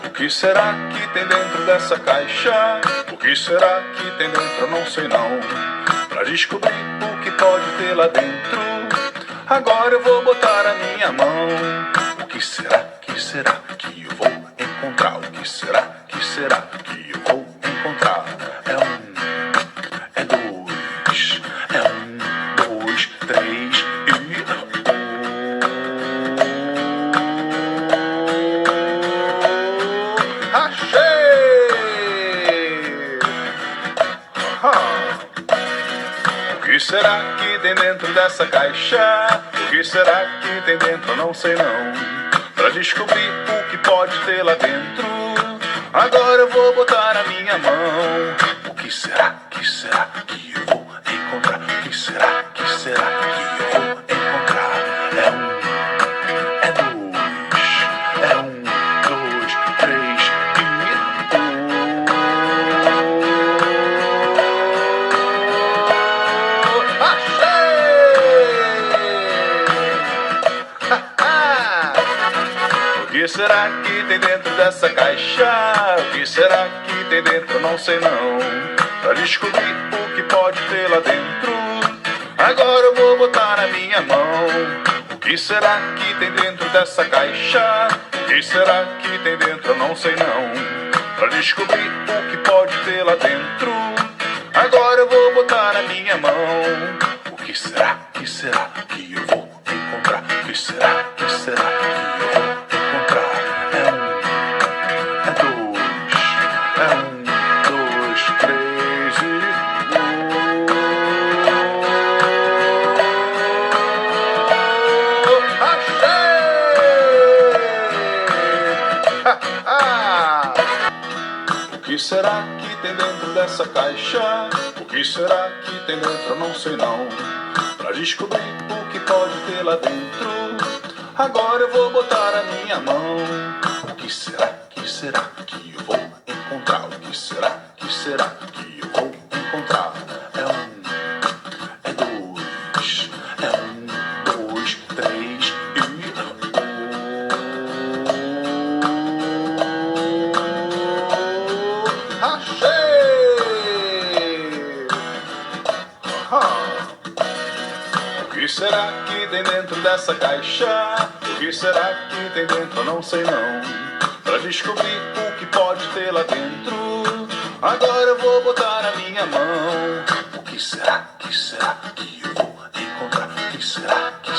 O que será que tem dentro dessa caixa? O que será que tem dentro? Eu não sei não. Pra descobrir o que pode ter lá dentro, agora eu vou botar a minha mão. O que será que eu vou encontrar? O que será que eu vou encontrar? É dois, dois, três e... O que será que tem dentro dessa caixa? O que será que tem dentro? Eu não sei não. Pra descobrir o que pode ter lá dentro, agora eu vou botar a minha mão. O que será que eu vou encontrar? O que será que eu vou encontrar? É dois, três e... O que será que tem dentro dessa caixa? O que será que tem dentro? Eu não sei não. Pra descobrir o que pode ter lá dentro, agora eu vou botar a minha mão. O que será que tem dentro dessa caixa? O que será que tem dentro? Eu não sei não. Pra descobrir o que pode ter lá dentro, agora eu vou botar a minha mão. O que será que eu vou encontrar? O que será que eu vou encontrar? Dois, três e... O que será que tem dentro dessa caixa? O que será que tem dentro? Eu não sei não. Pra descobrir o que pode ter lá dentro, agora eu vou botar a minha mão. O que será que eu vou encontrar? O que será que eu vou encontrar? É dois, dois, três e... O que será que tem dentro dessa caixa? O que será que tem dentro? Eu não sei não. Pra descobrir o que pode ter lá dentro, agora eu vou botar a minha mão. O que será que eu vou encontrar? O que será que